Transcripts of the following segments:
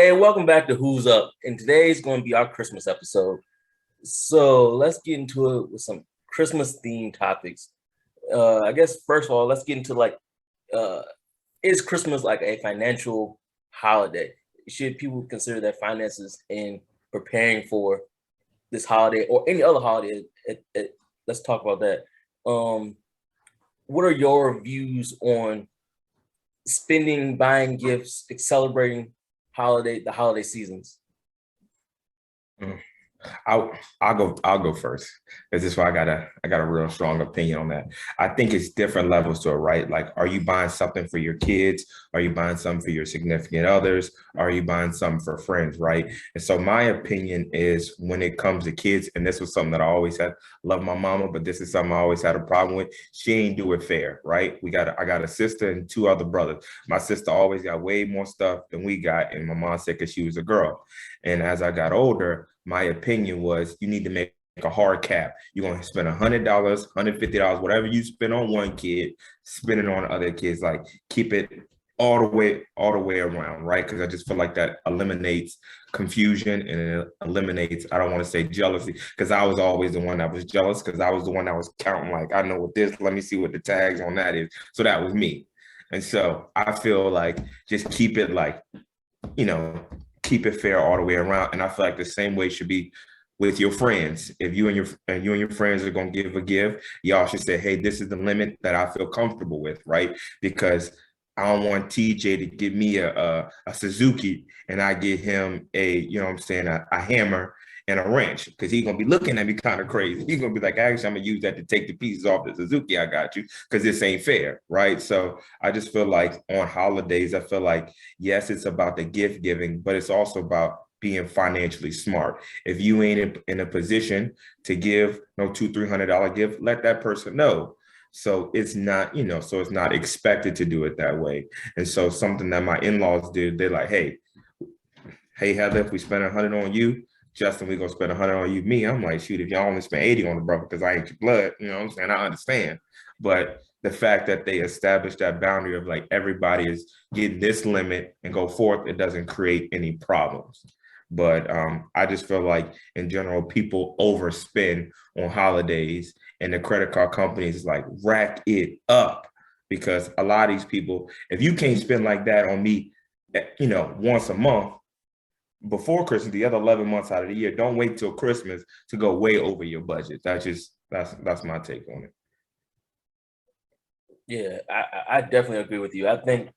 Hey, welcome back to Who's Up. And today's going to be our Christmas episode. So let's get into it with some Christmas themed topics. I guess first of all, let's get into uh, is Christmas like a financial holiday? Should people consider their finances in preparing for this holiday or any other holiday? Let's talk about that. Um, what are your views on spending, buying gifts, celebrating the holiday seasons? Mm. I'll go first. This is why I got a real strong opinion on that. I think it's different levels to it, right? Like, are you buying something for your kids? Are you buying something for your significant others? Are you buying something for friends, right? And so my opinion is when it comes to kids, and this was something that I always had, love my mama, but this is something I always had a problem with. She ain't do it fair, right? I got a sister and two other brothers. My sister always got way more stuff than we got, and my mom said because she was a girl. And as I got older, my opinion was you need to make a hard cap. You're going to spend $100, $150, whatever you spend on one kid, spend it on other kids. Like, keep it all the way around, right? Because I just feel like that eliminates confusion and it eliminates, I don't want to say jealousy, because I was always the one that was jealous because I was the one that was counting, like, I know what this, let me see what the tags on that is. So that was me. And so I feel like just keep it like, you know, keep it fair all the way around. And I feel like the same way should be with your friends. If you and your friends are gonna give a gift, y'all should say, hey, this is the limit that I feel comfortable with, right? Because I don't want TJ to give me a Suzuki and I get him a hammer and a wrench, because he's gonna be looking at me kind of crazy. He's gonna be like, actually, I'm gonna use that to take the pieces off the Suzuki I got you, because this ain't fair, right? So I just feel like on holidays, I feel like, yes, it's about the gift giving, but it's also about being financially smart. If you ain't in a position to give no $200-300 gift, let that person know. So it's not, so it's not expected to do it that way. And so something that my in-laws did, they're like, hey, Heather, if we spend 100 on you, Justin, we gonna spend 100 on you. Me, I'm like, shoot, if y'all only spend 80 on the brother because I ain't your blood, you know what I'm saying? I understand. But the fact that they established that boundary of like everybody is getting this limit and go forth, it doesn't create any problems. But I just feel like in general, people overspend on holidays and the credit card companies like rack it up, because a lot of these people, if you can't spend like that on me, once a month, before Christmas, the other 11 months out of the year, don't wait till Christmas to go way over your budget. That's my take on it. Yeah, I definitely agree with you. I think,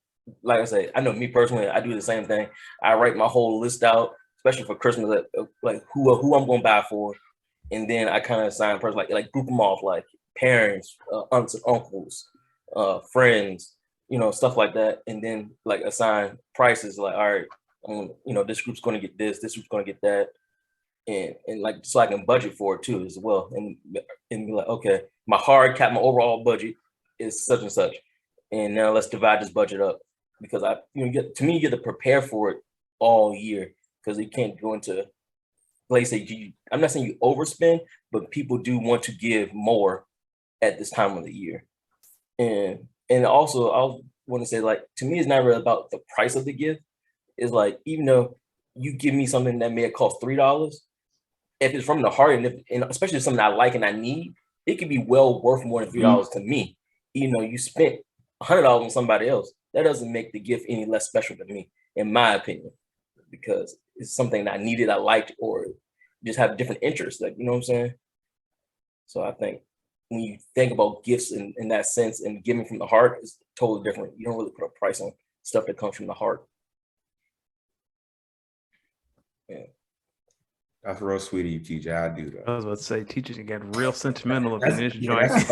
like I say, I know me personally, I do the same thing. I write my whole list out, especially for Christmas, like who I'm going to buy for, and then I kind of assign person like group them off, like parents, aunts and uncles, friends, stuff like that, and then like assign prices. Like, all right, this group's going to get this group's going to get that, and like so I can budget for it too as well, and be like, okay, my hard cap, my overall budget is such and such, and now let's divide this budget up, because you get to prepare for it all year, because you can't go into place that I'm not saying you overspend, but people do want to give more at this time of the year, and also I want to say, like, to me it's not really about the price of the gift. It's like, even though you give me something that may cost $3, if it's from the heart, and especially something I like and I need, it could be well worth more than $3 to me. You know, you spent $100 on somebody else. That doesn't make the gift any less special to me, in my opinion, because it's something that I needed, I liked, or just have different interests. Like, you know what I'm saying? So I think when you think about gifts in that sense, and giving from the heart is totally different. You don't really put a price on stuff that comes from the heart. Yeah. That's real sweet of you, TJ. I do that. I was about to say, teachers get real sentimental up in this Yeah, joint.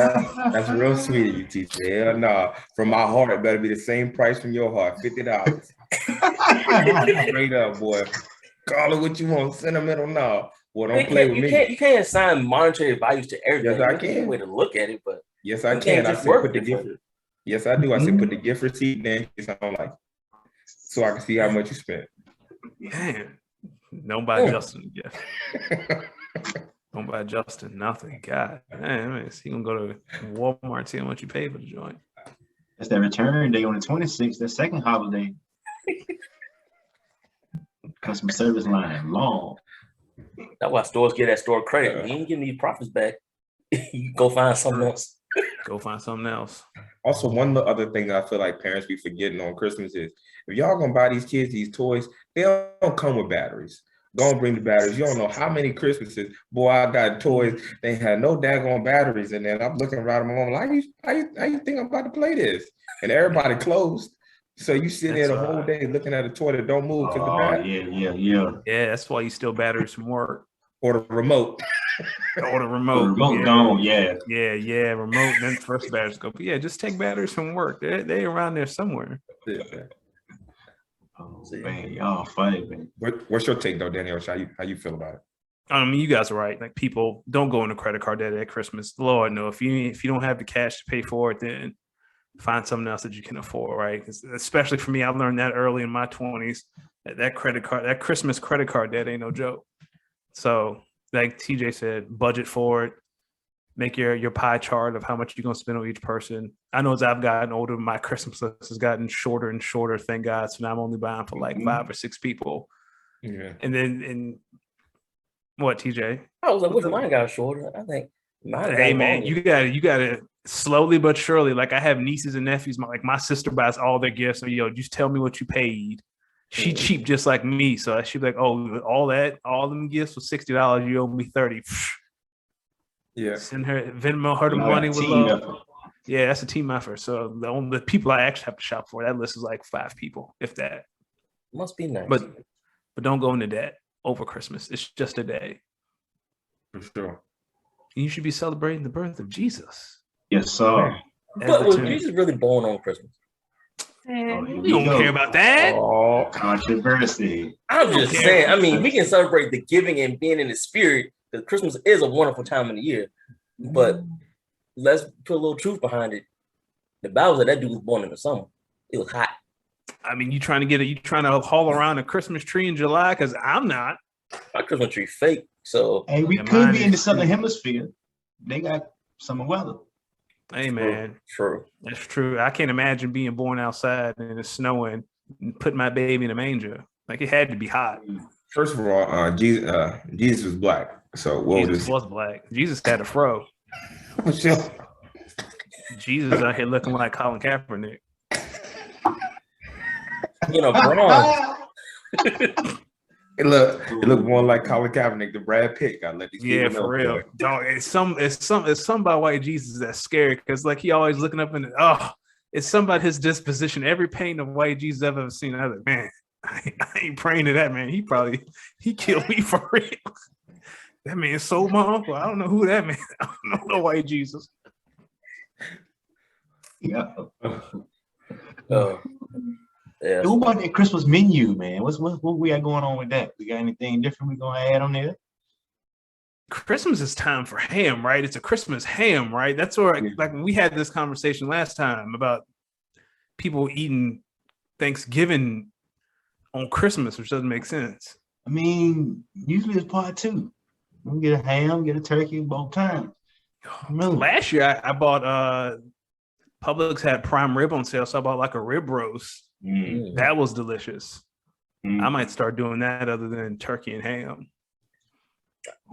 that's real sweet of you, TJ. Hell no. From my heart, it better be the same price from your heart, $50. Straight up, boy. Call it what you want. Sentimental, no. Boy, don't play with me. You can't assign monetary values to everything. Yes, I That's can. a way to look at it, but yes, I can. I said put the gift. Yes, I do. I said put the gift receipt in. I'm like, so I can see how much you spent. Man, don't buy Justin a gift. Don't buy Justin nothing. God, man, he gonna go to Walmart, see how much you pay for the joint. That's that return day on the 26th, the second holiday. Customer service line long. That's why stores get that store credit. You ain't getting these profits back. You go find something else. Go find something else. Also, one other thing that I feel like parents be forgetting on Christmas is if y'all gonna buy these kids these toys, they don't come with batteries. Don't bring the batteries. You don't know how many Christmases, boy, I got toys. They had no daggone batteries in there. And I'm looking around at my mom like, how you think I'm about to play this? And everybody closed. So you sit there the whole day looking at a toy that don't move because the battery. Yeah, that's why you steal batteries from work. Or the remote. Or the remote. Remote gone, yeah. Yeah, remote, then first batteries go. But yeah, just take batteries from work. They around there somewhere. Yeah. Oh man, y'all funny, man. What's your take though, Daniel? How you feel about it? I mean, you guys are right. Like, people don't go into credit card debt at Christmas. Lord, no. If you don't have the cash to pay for it, then find something else that you can afford, right? Especially for me, I learned that early in my 20s. That Christmas credit card debt ain't no joke. So, like TJ said, budget for it. Make your pie chart of how much you're gonna spend on each person. I know as I've gotten older, my Christmas list has gotten shorter and shorter, thank God. So now I'm only buying for like 5 or 6 people. Yeah. And what, TJ? I was like, mine got shorter. I think mine. Hey man, you gotta slowly but surely. Like, I have nieces and nephews. My sister buys all their gifts. So just tell me what you paid. She cheap just like me. So she'd be like, oh, all them gifts was $60. You owe me $30. Yeah. Send her, Venmo her the money with love. Yeah, that's a team effort. So the people I actually have to shop for, that list is like 5 people, if that. Must be nice. But don't go into debt over Christmas. It's just a day. For sure. You should be celebrating the birth of Jesus. Yes, sir. But was Jesus really born on Christmas? We don't care about that. Oh, controversy. I'm just saying. I mean, we can celebrate the giving and being in the spirit, because Christmas is a wonderful time of the year. But let's put a little truth behind it. The Bible said that dude was born in the summer. It was hot. I mean, you trying to haul around a Christmas tree in July? Because I'm not. My Christmas tree fake. So hey, we could be in the southern hemisphere. They got summer weather. Hey man, true. That's true. I can't imagine being born outside and it's snowing and putting my baby in a manger. Like, it had to be hot. First of all, Jesus was black. So Jesus was black. Jesus had a fro. Jesus out here looking like Colin Kaepernick. Bronze. It looked more like Colin Kaepernick than Brad Pitt. Gotta let these people for know, real. Dog, it's some about white Jesus that's scary, because like he always looking up and it's some about his disposition. Every painting of white Jesus I've ever seen, I was like, man, I ain't praying to that man. He killed me for real. That man sold my uncle. I don't know who that man. I don't know the white Jesus. Yeah. Yeah. Who about that Christmas menu, man? What we got going on with that? We got anything different we gonna add on there? Christmas is time for ham, right? It's a Christmas ham, right? That's where like we had this conversation last time about people eating Thanksgiving on Christmas, which doesn't make sense. I mean, usually it's part 2. We get a ham, get a turkey both times. Last year I bought Publix had prime rib on sale, so I bought like a rib roast. That was delicious. I might start doing that other than turkey and ham.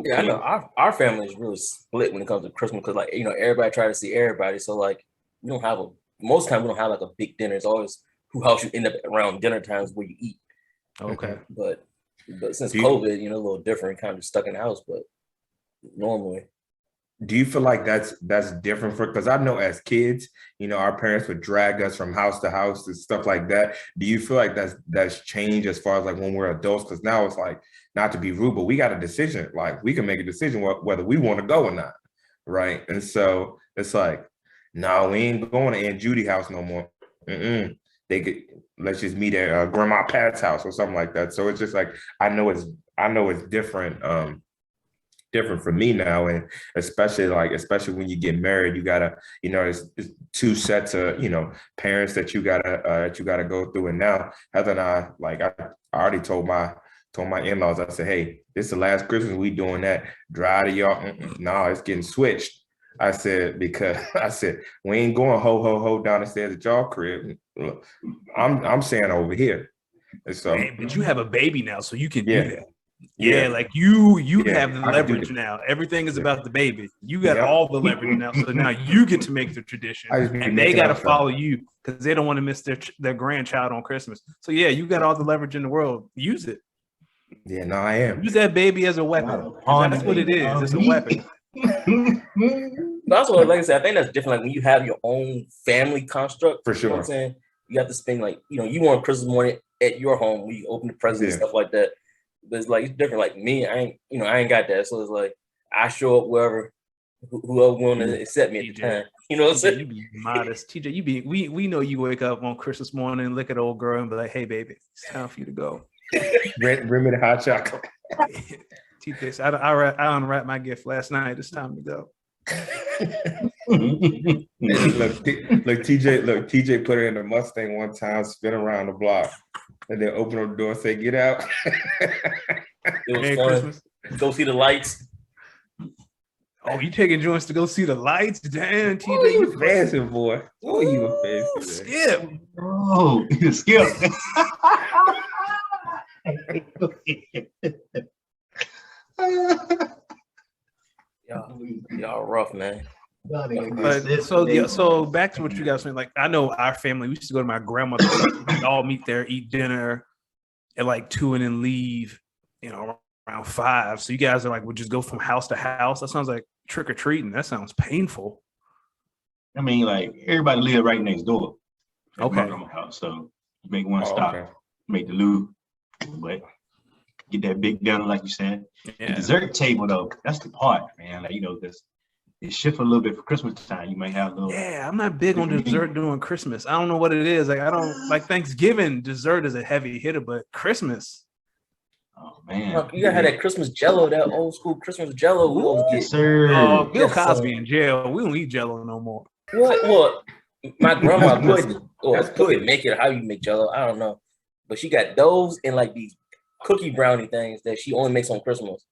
Yeah, I know our family is really split when it comes to Christmas, because everybody try to see everybody. So like we don't have most of the time we don't have like a big dinner. It's always who house you end up around dinner times where you eat. Okay. But since COVID, a little different, kind of stuck in the house, but normally. Do you feel like that's different because I know as kids, our parents would drag us from house to house and stuff like that. Do you feel like that's changed as far as like when we're adults? Because now it's like, not to be rude, but we got a decision. Like, we can make a decision whether we want to go or not, right? And so it's like, no, we ain't going to Aunt Judy's house no more. Let's just meet at Grandma Pat's house or something like that. So it's just like, I know it's different. Different for me now, and especially when you get married, you gotta, it's 2 sets of parents that you gotta go through. And now Heather and I already told my in-laws, I said, hey, this is the last Christmas we doing that. Dry to y'all. No, it's getting switched. I said, because we ain't going ho ho ho down the stairs at y'all crib. I'm saying over here. And so, Hey, but you have a baby now, so you can Yeah. do that. Yeah, like you have the I can do leverage that. now. Everything is Yeah. about the baby. You got Yep. all the leverage now. So now you get to make the tradition, I just be and they making got to up stuff. follow you because they don't want to miss their grandchild on Christmas. So yeah, you got all the leverage in the world. Use it. Yeah, no, I am. Use that baby as a weapon. 'Cause that's what it is. It's a weapon. But also, like I said, I think that's different. Like when you have your own family construct, For you know what I'm sure. saying? You have to spend like, you want Christmas morning at your home where you open the presents and Yeah. stuff like that. But it's like it's different. Like me, I ain't got that. So it's like I show up wherever whoever want to accept me at the TJ. time. You know what I'm TJ, saying? you be modest. TJ, we know you wake up on Christmas morning and look at old girl and be like, hey baby, it's time for you to go. Bring me the hot chocolate. TJ said, I unwrapped my gift last night. It's time to go. Look, TJ put her in the Mustang one time, spin around the block, and then open the door and say, "Get out." It was Merry fun. Christmas. Go see the lights. Oh, you taking joints to go see the lights? Damn, TJ. Oh, you fancy boy. Oh, you a fancy man. Skip. Oh, you skip. Y'all rough, man. But so back to what you guys saying. Like I know our family, we used to go to my grandmother's house. We'd all meet there, eat dinner at like 2 and then leave, around 5. So you guys are like would just go from house to house. That sounds like trick or treating. That sounds painful. I mean, like everybody live right next door. at Okay. my grandma's house, so you make one stop, okay. make the loop, but get that big dinner like you said. The Yeah. dessert table though, that's the part, man. Like this, it shift a little bit for Christmas time. You might have a little. Yeah, I'm not big on dessert during Christmas. I don't know what it is. Like I don't like Thanksgiving. Dessert is a heavy hitter, but Christmas. Oh man, Look, you gotta have that Christmas Jello, that old school Christmas Jello. We always Yes, get. sir. Oh, Bill Yes, Cosby sir. in jail. We don't eat Jello no more. What? My grandma That's good. That's could good. make it how you make Jello. I don't know, but she got those and like these cookie brownie things that she only makes on Christmas.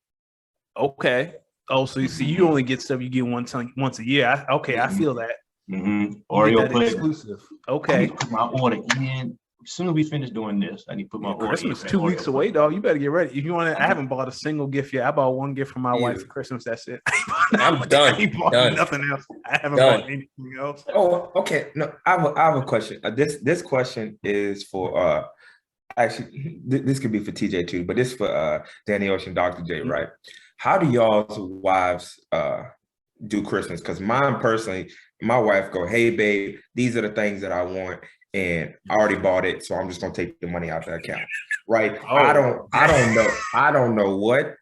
Okay. Oh, so you see, you only get stuff you get once a year. I feel that. Mm-hmm. You Oreo get that pudding. exclusive. I Okay. need to put my order in. As soon as we finish doing this, I need to put my Yeah, order Christmas in. 2 weeks away, dog. You better get ready. If you want to, I haven't bought a single gift yet. I bought one gift for my wife Either. for Christmas. That's it. I'm done. I ain't bought Done. nothing else. I haven't Done. bought anything else. Oh, okay. No, I have a question. This question is for actually this could be for TJ too, but this for Danny Ocean, Dr. J, right? How do y'all's wives do Christmas? Because mine personally, my wife go, "Hey babe, these are the things that I want, and I already bought it, so I'm just gonna take the money out the account." Right? Oh. I don't know what.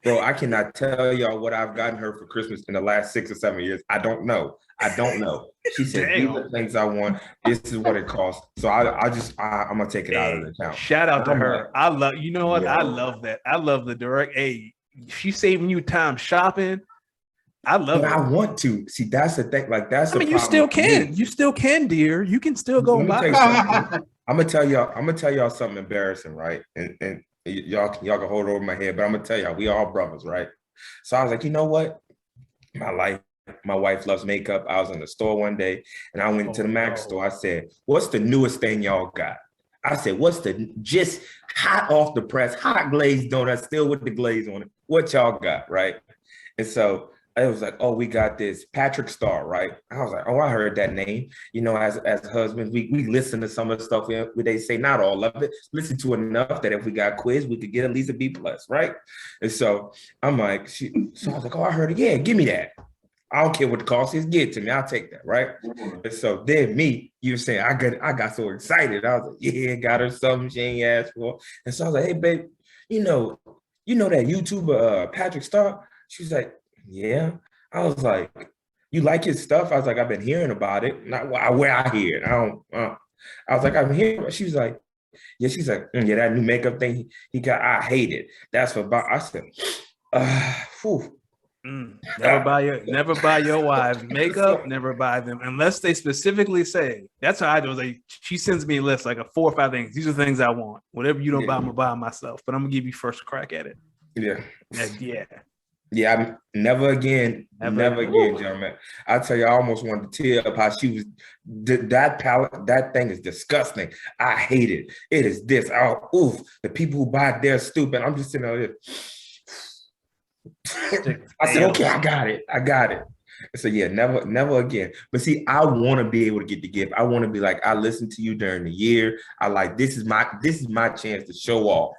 Bro, I cannot tell y'all what I've gotten her for Christmas in the last 6 or 7 years. I don't know. She said, "These are the things I want. This is what it costs." So I'm gonna take it out of the account. Shout out to I'm her. I love. You know what? Yeah. I love that. I love the direct. Hey, she's saving you time shopping. I love But it. I want to see. That's the thing. Like that's. I mean, you still can. You still can, dear. You can still go Let me buy. tell you something. I'm gonna tell y'all something embarrassing, right? And y'all can hold it over my head, but I'm gonna tell y'all, we all brothers, right? So I was like, you know what? My wife loves makeup. I was in the store one day and I went to the Mac store. I said, "What's the newest thing y'all got?" I said, "What's the just hot off the press, hot glazed donut, still with the glaze on it? What y'all got?" Right? And so I was like, "Oh, we got this Patrick Star," right? I was like, "Oh, I heard that name." You know, as husbands, we listen to some of the stuff where they say, not all of it, listen to enough that if we got quiz, we could get at least a B+, right? And so I'm like, so I was like, "Oh, I heard it. Yeah, give me that. I don't care what the cost is. Give it to me. I'll take that, right?" And so then you were saying, I got so excited. I was like, "Yeah, got her something she ain't asked for." And so I was like, "Hey, babe, you know that YouTuber Patrick Star?" She was like, "Yeah." I was like, "You like his stuff?" I was like, "I've been hearing about it. Not where I hear it. I don't." I was like, "I'm hearing." She was like, "Yeah." She's like, "Yeah, that new makeup thing he got. I hate it. That's what." I said, whew. Never buy your wives makeup. Never buy them unless they specifically say. That's how I do. Like she sends me a list like 4 or 5 things. These are the things I want. Whatever you don't buy, I'm gonna buy myself. But I'm gonna give you first crack at it. Yeah. Yeah. Yeah, never again, Never never again. again, gentlemen. I tell you, I almost wanted to tear up how she was. That palette, that thing is disgusting. I hate it. It is this. Oh, oof. The people who buy it, they're stupid. I'm just sitting there. I said, okay, I got it. I got it. So yeah, never, never again. But see, I want to be able to get the gift. I want to be like, I listened to you during the year. I like this is my chance to show off.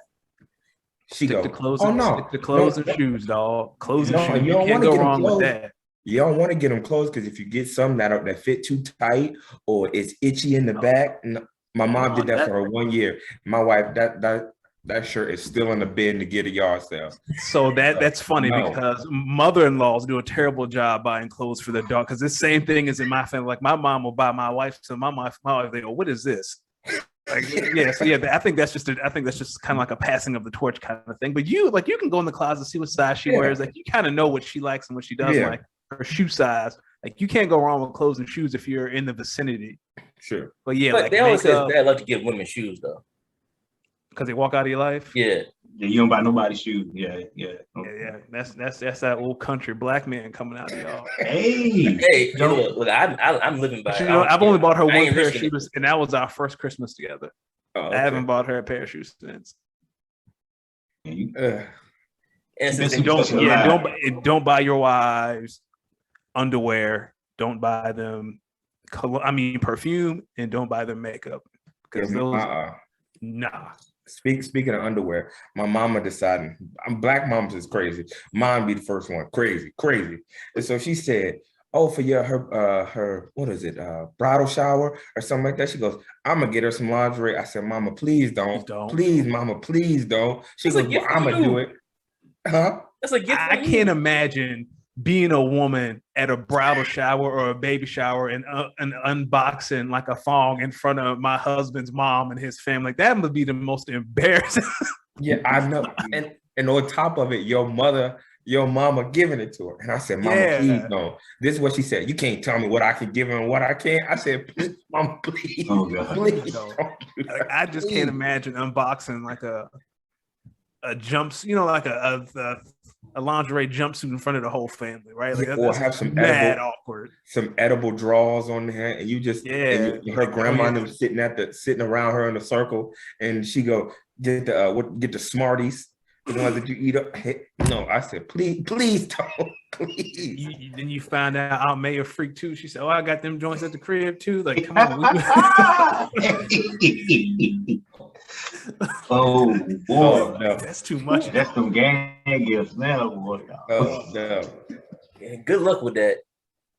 She Stick to go, clothes, oh and, no, stick to clothes and shoes, dog. Clothes and no, shoes. you You don't can't want to go get them wrong with clothes. that. You don't want to get them clothes because if you get some that fit too tight or it's itchy in the back. My mom did that for her 1 year. My wife, that shirt is still in the bin to get a yard sale. So that's funny No. because mother-in-laws do a terrible job buying clothes for their dog. Because the same thing is in my family. Like my mom will buy my wife. So my wife, they go, "What is this?" Like, yeah, so yeah, I think that's just kind of like a passing of the torch kind of thing. But you can go in the closet, see what size she wears. Like you kind of know what she likes and what she doesn't like. Her shoe size. Like you can't go wrong with clothes and shoes if you're in the vicinity. Sure. But yeah, But like they always say it's bad luck to give women shoes though. Because they walk out of your life. Yeah. Yeah, you don't buy nobody's shoes. Yeah. That's that old country black man coming out of y'all. Hey, look, I'm living by. I've only bought her one pair of risking shoes, and that was our first Christmas together. Oh, okay. I haven't bought her a pair of shoes since. And don't buy your wives underwear. Don't buy them. Perfume, and don't buy them makeup because those. Nah. Speaking of underwear, my mama decided, black moms is crazy. Mom be the first one, crazy. And so she said, oh, for her what is it, bridal shower or something like that. She goes, I'm gonna get her some lingerie. I said, Mama, please don't. Please, Mama, please don't. She goes, well, I'm gonna do it. Huh? That's a gift. I can't imagine being a woman at a bridal shower or a baby shower and unboxing like a thong in front of my husband's mom and his family. That would be the most embarrassing. Yeah, I know. And on top of it, your mama giving it to her. And I said, Mama, please don't. This is what she said. You can't tell me what I can give her and what I can't. I said, please, Mama, please. Oh, God. Please I just can't imagine unboxing like a jumpsuit, like a lingerie jumpsuit in front of the whole family, right? Like or have some awkward. Some edible drawers on there, and you just and her grandma was sitting around her in a circle, and she go get the Smarties, the ones that you eat up. Hey, no, I said please don't, please. Then you find out Aunt May a freak too. She said, "Oh, I got them joints at the crib too." Like, come on. Oh boy, no. That's too much. That's some gang gifts now, boy. Oh no. Yeah, good luck with that.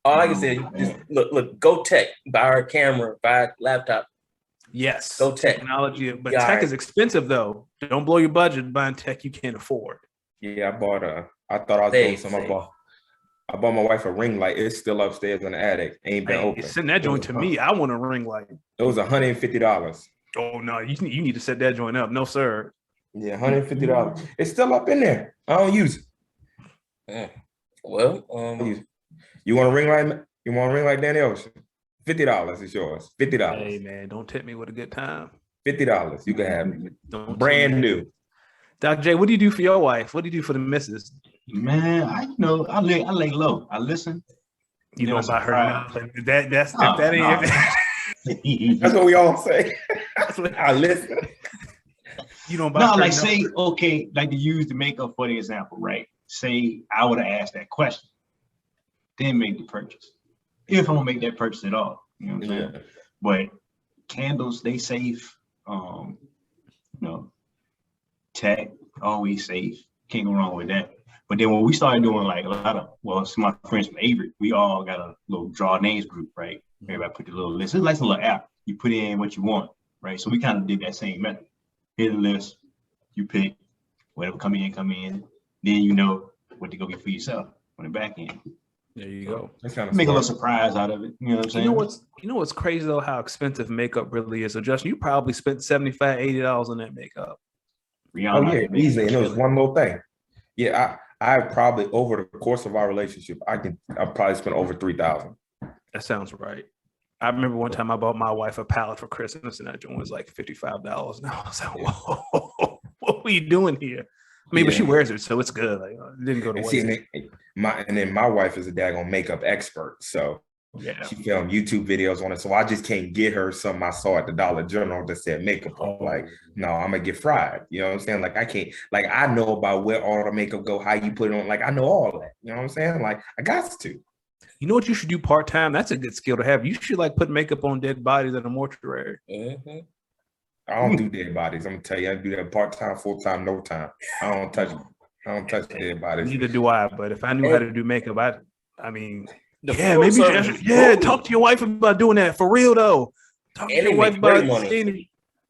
All I can say is just look, go tech, buy her a camera, buy a laptop. Yes, go tech. Technology, but tech is expensive though. Don't blow your budget buying tech you can't afford. Yeah, I thought I was doing some. I bought my wife a ring light. It's still upstairs in the attic. Ain't been open. Send that joint to me. I want a ring light. It was $150. Oh no, you need to set that joint up. No, sir. Yeah, $150. It's still up in there. I don't use it. Yeah. Well, you want a ring light? You want a ring light, Danny Ocean? $50 is yours. $50. Hey man, don't tempt me with a good time. $50. You can have it. Brand new. Dr. J, what do you do for your wife? What do you do for the missus? Man, I lay low. I listen. You don't buy her nothing. That's what we all say. I listen. You don't buy her like say, okay, like to use the makeup for the example, right? Say I would have asked that question, then make the purchase. If I'm gonna make that purchase at all. You know what I'm saying? But candles, they safe. Tech, always safe. Can't go wrong with that. But then when we started doing like a lot of, some of my friends from Avery, we all got a little draw names group, right? Everybody put the little list. It's like a little app. You put in what you want, right? So we kind of did that same method. Hit a list, you pick whatever come in. Then you know what to go get for yourself on the back end. There you go. That's kind of make a little surprise out of it. You know what I'm saying? You know what's crazy though? How expensive makeup really is. So Justin, you probably spent $75, $80 on that makeup. Rihanna, oh yeah, easily. And it was one little thing. Yeah, I probably over the course of our relationship, I probably spent over $3,000. That sounds right. I remember one time I bought my wife a palette for Christmas, and that joint was like $55. Now I was like, "Whoa, what are you doing here?" I mean, but she Yeah. wears it, so it's good. Like, it didn't go to And see, waste. and then my wife is a daggone makeup expert, so Yeah. she filmed YouTube videos on it. So I just can't get her something I saw at the Dollar General that said makeup. Like, no, I'm gonna get fried. You know what I'm saying? Like, I can't. Like, I know about where all the makeup go, how you put it on. Like, I know all that. You know what I'm saying? Like, I got to. You know what you should do part time? That's a good skill to have. You should like put makeup on dead bodies at a mortuary. Mhm. I don't do dead bodies. I'm gonna tell you, I do that part time, full time, no time. I don't touch. I don't touch dead bodies. Neither do I. But if I knew how to do makeup, I mean, The yeah, funeral maybe service is gold. talk to your wife about doing that for real though. Talk to And your they wife make great about money. seeing.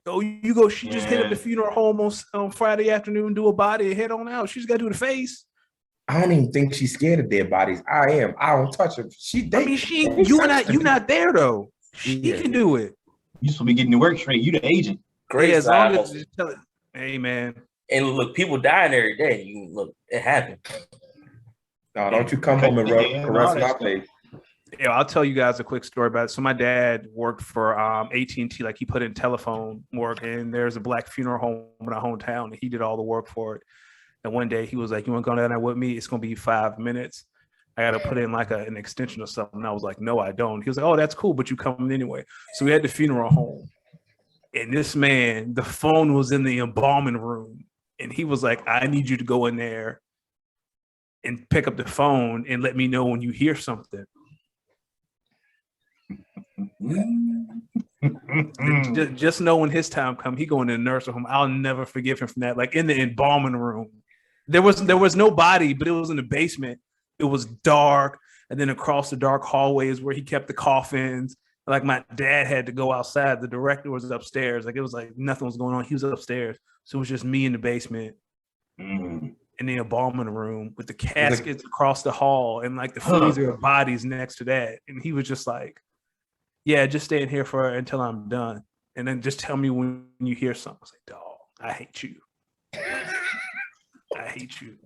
Oh, you go. She just hit up Yeah. the funeral home on Friday afternoon, do a body, and head on out. She's got to do the face. I don't even think she's scared of dead bodies. I am. I don't touch her. I mean, you not there though. She Yeah. can do it. You supposed to be getting the work straight. You the agent. Great Yeah, as long side as hustle. you tell it. Hey man, And look, people dying every day. You look, it happened. No, don't you come home and Yeah, caress all that my stuff. face. yeah, I'll tell you guys a quick story about it. So my dad worked for AT&T, like he put in telephone work, and there's a black funeral home in our hometown, and he did all the work for it. And one day he was like, "You want to go down there with me? It's gonna be 5 minutes. I got to put in like an extension or something." And I was like, "No, I don't." He was like, "Oh, that's cool, but you come anyway." So we had the funeral home, and this man, the phone was in the embalming room, and he was like, "I need you to go in there and pick up the phone and let me know when you hear something." Just know when his time come, he going to the nursing home. I'll never forgive him from that. Like in the embalming room, there was no body, but it was in the basement. It was dark, and then across the dark hallways where he kept the coffins. Like my dad had to go outside. The director was upstairs. Like it was like nothing was going on. He was upstairs, so it was just me in the basement Mm. in the embalming room with the caskets across the hall and like the freezer of bodies next to that. And he was just like, "Yeah, just stay in here until I'm done, and then just tell me when you hear something." I was like, "Dog, I hate you. I hate you."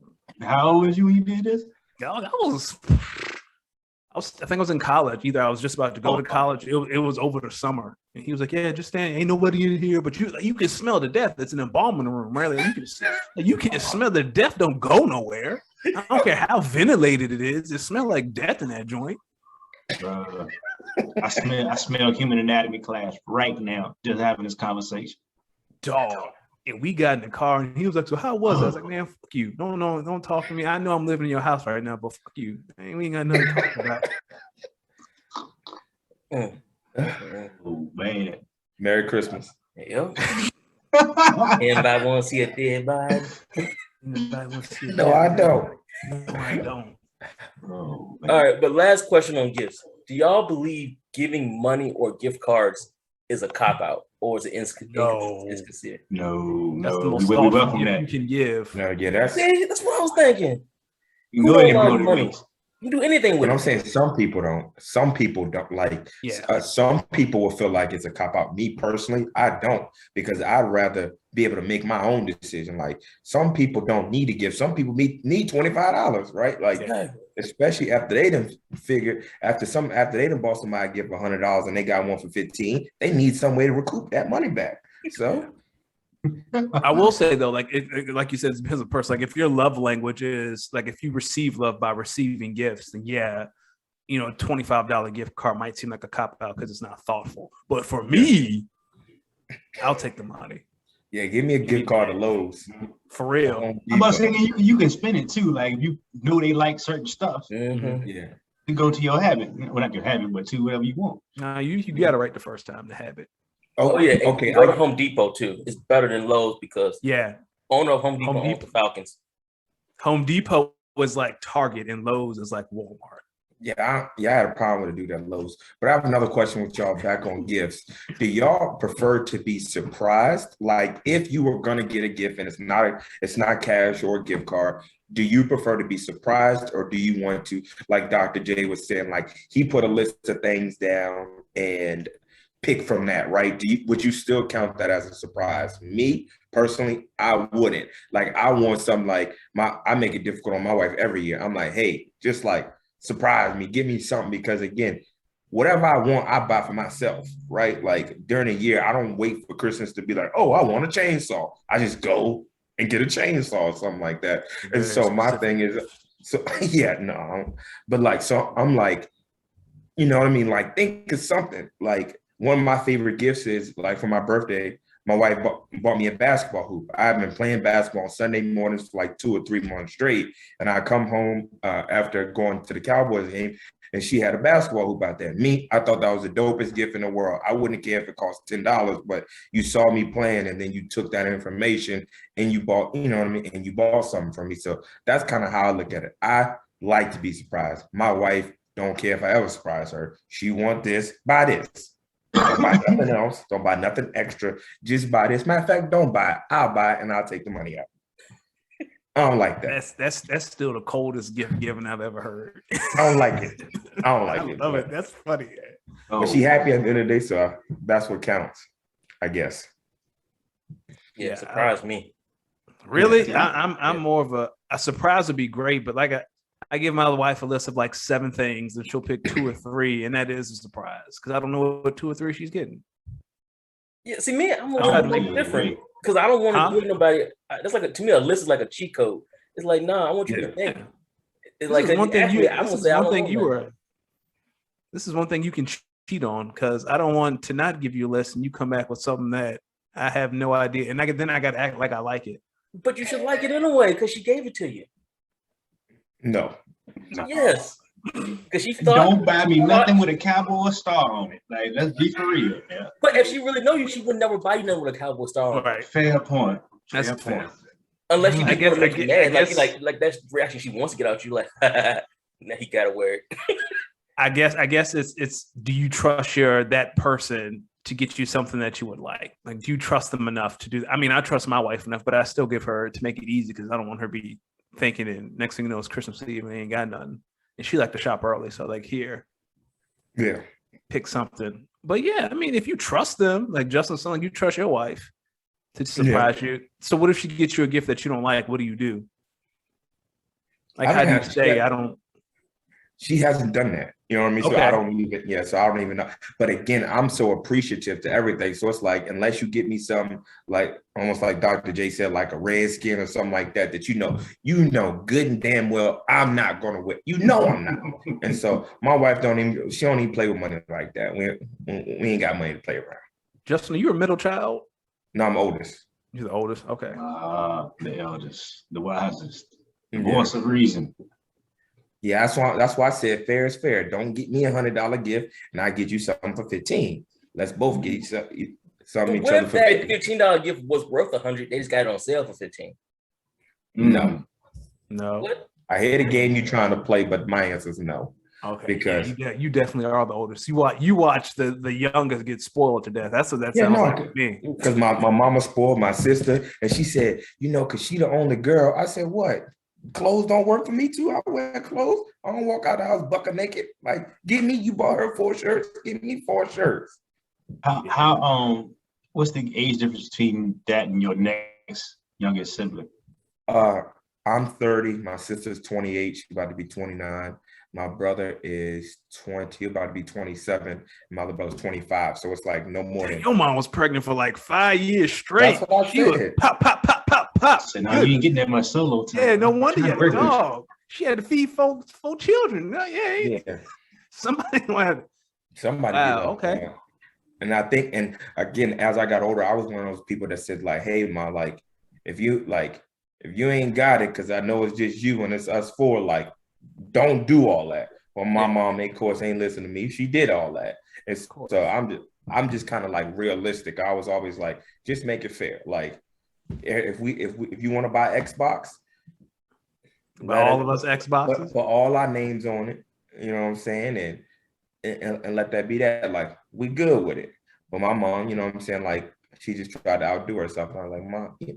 How old was you when you did this? Dog, I think I was in college. Either I was just about to go to college. It was over the summer, and he was like, "Yeah, just stand. Ain't nobody in here, but you can smell the death. It's an embalming room, right? Like, you can smell the death. Don't go nowhere. I don't care how ventilated it is. It smells like death in that joint." I smell human anatomy class right now, just having this conversation. Dog. And we got in the car, and he was like, "So how was it?" I was like, "Man, fuck you. Don't talk to me. I know I'm living in your house right now, but fuck you. Man, we ain't got nothing to talk about." Oh man. Merry Christmas. Yep. Anybody want to see a dead body? No, I don't. No, I don't. Oh, All right, but last question on gifts. Do y'all believe giving money or gift cards is a cop out, or is it No. inconsiderate? no, That's the no. most We thoughtful welcome gift that. you can give. No, yeah, that's See, that's what I was thinking. You can go ahead and Who blow don't the like money? race. You can do anything with what I'm it. saying. Some people don't. Some people don't like. Yeah. Some people will feel like it's a cop out. Me personally, I don't, because I'd rather be able to make my own decision. Like some people don't need to give. Some people need $25, right? Like Yeah. especially after they done figure after they done bought somebody a gift for $100 and they got one for 15. They need some way to recoup that money back. So I will say though, like like you said, it's because of person. Like if your love language is like if you receive love by receiving gifts, then yeah, a $25 gift card might seem like a cop out because it's not thoughtful. But for me, I'll take the money yeah, give me a gift card to Lowe's. for real. Home I'm about to Depot. say you can spend it too. Like if you know they like certain stuff, Mhm. Yeah. you go to your habit. Well, not your habit, but to whatever you want. Nah, you got it right the first time to have it. Oh yeah. Okay. Go to Home Depot too. It's better than Lowe's because Yeah, owner of Home Depot Home owns Depot. the Falcons. Home Depot was like Target and Lowe's is like Walmart. I had a problem with it, do that Lowe's. But I have another question with y'all back on gifts. Do y'all prefer to be surprised? Like if you were gonna get a gift and it's not cash or a gift card, do you prefer to be surprised, or do you want to, like Dr. J was saying, like he put a list of things down and pick from that, right? Would you still count that as a surprise? Me personally, I wouldn't. Like I want something like I make it difficult on my wife every year. I'm like, hey, just like surprise me, give me something, because again, whatever I want, I buy for myself, right? Like during the year, I don't wait for Christmas to be like, oh, I want a chainsaw. I just go and get a chainsaw or something like that. And Very so my specific. thing is, so yeah, no, but like, so I'm like, you know what I mean? Like, think of something. Like, one of my favorite gifts is like for my birthday, my wife bought me a basketball hoop. I've been playing basketball on Sunday mornings for like 2 or 3 months straight. And I come home after going to the Cowboys game, and she had a basketball hoop out there. Me, I thought that was the dopest gift in the world. I wouldn't care if it cost $10, but you saw me playing, and then you took that information and you bought, you know what I mean? And you bought something from me. So that's kind of how I look at it. I like to be surprised. My wife don't care if I ever surprise her. She want this, buy this. Don't buy nothing else. Don't buy nothing extra. Just buy this. Matter of fact, don't buy it. I'll buy it and I'll take the money out. I don't like that. That's still the coldest gift given I've ever heard. I don't like it. I don't like I it. love it. That's funny. But she happy at the end of the day, so that's what counts, I guess. Yeah, surprise me. Really? Yeah. I'm more of a surprise would be great, but like I give my wife a list of like 7 things and she'll pick 2 or 3, and that is a surprise because I don't know what 2 or 3 she's getting. Yeah, see me, I'm a I little don't different because I don't want to Huh? give nobody. That's like to me, a list is like a cheat code. It's like, nah, I want you Yeah. to think. Yeah. It's This like is one thing you. I'm This gonna is say I one don't thing know, you man. were. This is one thing you can cheat on because I don't want to not give you a list and you come back with something that I have no idea, and then I got to act like I like it. But you should like it anyway because she gave it to you. No. Yes, because she thought. Don't buy me nothing with a cowboy star on it. Like, let's be for real. Yeah. But if she really know you, she would never buy you nothing with a cowboy star on. All right, Fair point. That's Fair fair. point. Unless you I just guess- want to make I you guess- mad, like that's the reaction she wants to get out you. Like, now he gotta wear it. I guess it's. Do you trust that person to get you something that you would like? Like, do you trust them enough to do? I mean, I trust my wife enough, but I still give her to make it easy because I don't want her to be thinking. And next thing you know, it's Christmas Eve and they ain't got nothing. And she like to shop early, so like here. Yeah. Pick something. But yeah, I mean, if you trust them, like Justin said, like you trust your wife to surprise you. So what if she gets you a gift that you don't like? What do you do? Like, how do you say I don't? She hasn't done that. You know what I mean? So Okay. I don't even, so I don't even know. But again, I'm so appreciative to everything. So it's like, unless you get me some, like, almost like Dr. J said, like a Redskin or something like that, that you know good and damn well I'm not going to win. You know I'm not. And so my wife she don't even play with money like that. We ain't got money to play around. Justin, are you a middle child? No, I'm oldest. You're the oldest. Okay. The eldest, the wisest, the Yeah. voice of reason. Yeah, that's why I said fair is fair. Don't get me $100 gift and I get you something for 15. Let's both get each something each What other if for that 50. $15 gift was worth 100? They just got it on sale for 15. No. No. What? I hear the game you're trying to play, but my answer is no. Okay. Because- yeah, you definitely are the oldest. You watch the youngest get spoiled to death. That's what that Yeah, sounds no, like to me. Because my mama spoiled my sister, and she said, because she the only girl. I said, what? Clothes don't work for me too. I wear clothes. I don't walk out the house bucket naked. Like, you bought her 4 shirts. Give me 4 shirts. How what's the age difference between that and your next youngest sibling? I'm 30. My sister's 28. She's about to be 29. My brother is 20, about to be 27. My other brother's 25. So it's like no more than. Your mom was pregnant for like 5 years straight. That's what I She was said. pop, pop, pop, pop, pop. So now you ain't getting that much solo time. Yeah, no wonder you had a Privilege. dog. She had to feed 4 children. Yeah. Yeah. Somebody wanted. Somebody. Wow, did that. okay. Yeah. And I think, and again, as I got older, I was one of those people that said, like, hey, Ma, like, if you ain't got it, because I know it's just you and it's us 4, like, don't do all that. Well, my mom, of course, ain't listening to me. She did all that. So I'm just kind of like realistic. I was always like, just make it fair. Like, if you want to buy Xbox, All of us Xboxes. put all our names on it. You know what I'm saying? And let that be that. Like, we good with it. But my mom, you know what I'm saying? Like, she just tried to outdo herself. And I was like, Mom, we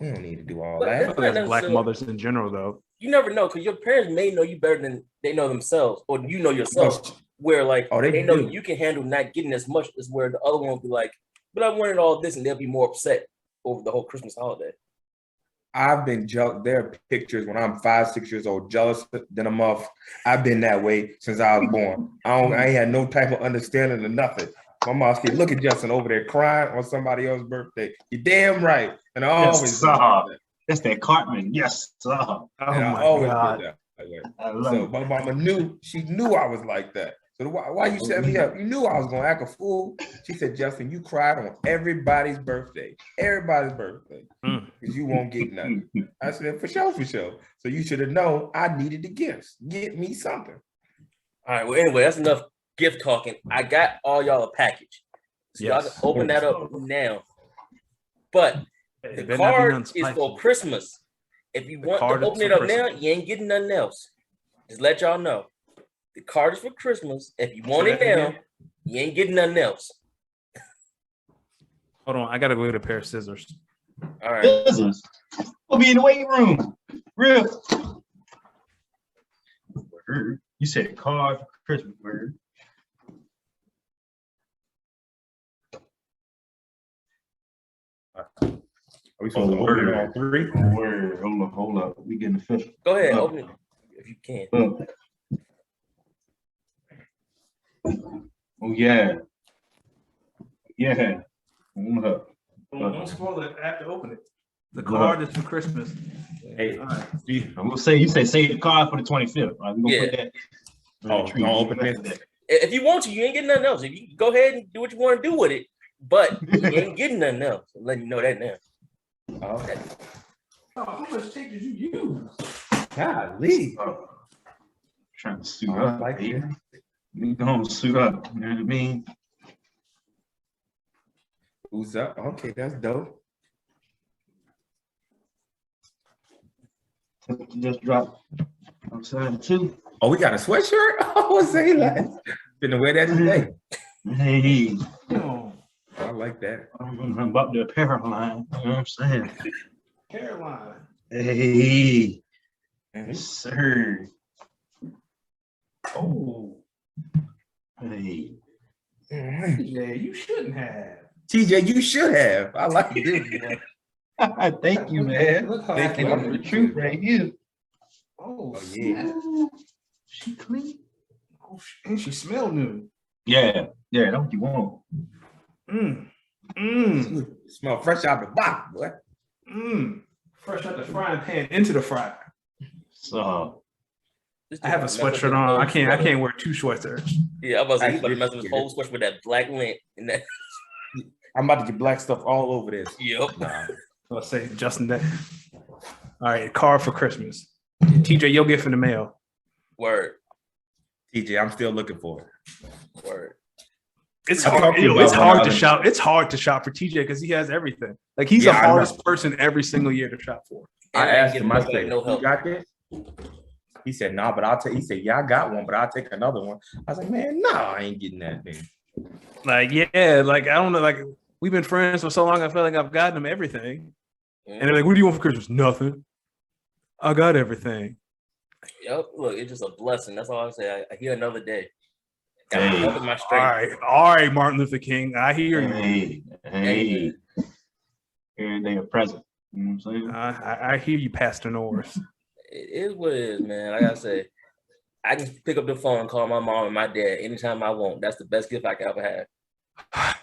don't need to do all But that. I think that's black mothers in general, though. You never know because your parents may know you better than they know themselves, or you know yourself. Where like they know do. you can handle not getting as much as where the other one will be like, but I wanted all this, and they'll be more upset over the whole Christmas holiday. I've been jealous. There are pictures when I'm 5, 6 years old, jealous than a muff. I've been that way since I was born. I ain't had no type of understanding of nothing. My mom said, look at Justin over there crying on somebody else's birthday. You're damn right. And I always sir. That's that Cartman. Yes, sir. Oh And I my always God. did that. I love So it. my mama knew, she knew I was like that. So why you set me up? You knew I was gonna act a fool. She said, Justin, you cried on everybody's birthday. Everybody's birthday. Mm. Because you won't get nothing. I said, for sure, for sure. So you should have known I needed the gifts. Get me something. All right. Well, anyway, that's enough gift talking. I got all y'all a package. So y'all can Yes. open that up now. But It the better not be card nothing is spicy. for Christmas. If you The want card to is open it for up now, Christmas. you ain't getting nothing else. Just let y'all know. The card is for Christmas. If you want it Say that now, again? you ain't getting nothing else. Hold on, I gotta go get a pair of scissors. All right. Scissors. We'll be in the weight room. Real. Word. You said card for Christmas. Word. Are we supposed to open it all three? Word. Hold up. We getting official. Go ahead. Oh. Open it if you can. Oh yeah. Yeah. Hold up. Don't spoil it after open it. The What card is for Christmas. Hey, All right. I'm gonna say you say save the card for the 25th. I'm gonna put that. Oh, don't open it. If you want to, you ain't getting nothing else. If you go ahead and do what you want to do with it, but you ain't getting nothing else. I'm letting you know that now. Okay. Oh, how much tape did you use? Golly. Trying to suit I up. like Like it. we gonna suit up. You know what I mean? Who's up? Okay, that's dope. Just drop outside too. Oh, we got a sweatshirt? Oh, say that. Finna wear that today. Hey, No, I like that. I'm about the apparel line. You know what I'm saying? Caroline. Hey, Mhm. yes, sir. Oh, Hey, yeah, you shouldn't have. TJ, you should have. I like this one. thank you, man. Look how Thank you. That's the truth right here. Oh, Oh, yeah. snap. She clean. Oh, and she smell new. Yeah, that's what you want. Smell fresh out the box, boy. Fresh out the frying pan into the fryer. So This I have a dude mess with sweatshirt his on. whole I can't sweater. wear two sweatshirts. Yeah, I was like, you better Actually, mess with his whole sweater with that black lint and that. I'm about to get black stuff all over this. Yep. Nah. Let's say Justin. All right, card for Christmas. TJ, your gift in the mail. Word. TJ, I'm still looking for it. Word. It's I hard. talked to you It's about hard one to other- shop. It's hard to shop for TJ because he has everything. Like he's Yeah, the I know. hardest person every single year to shop for. I And I ain't asked giving him, I nobody said, no you help. got this? He said, nah, but I'll take, he said, yeah, I got one, but I'll take another one. I was like, man, no, I ain't getting that thing. Like, yeah, like I don't know, like we've been friends for so long, I feel like I've gotten them everything. And they're like, what do you want for Christmas? Nothing. I got everything. Yep. Look, it's just a blessing. That's all I say. I hear another day. Got Hey. help in my All strength. right, Martin Luther King. I hear you. Hey, every day a present. You know what I'm saying? I hear you, Pastor Norris. It is what it is, man. Like I said, I can pick up the phone and call my mom and my dad anytime I want. That's the best gift I can ever have.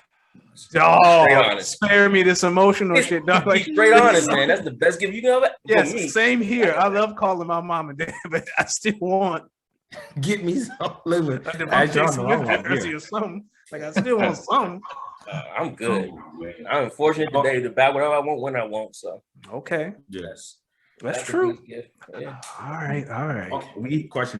Straight Oh, honest. spare me this emotional shit, dog. Like Straight honest, man. That's the best gift you can ever. Yes, for me. same here. I love calling my mom and dad, but I still want Get me some living. a As y'all Devontae know, I'm Smith on jersey here. or something. Like I still want something. I'm good. Oh, man. I'm fortunate today to buy whatever I want when I want. So Okay, Yes. that's a true. good gift. Yeah. All right. Okay, we question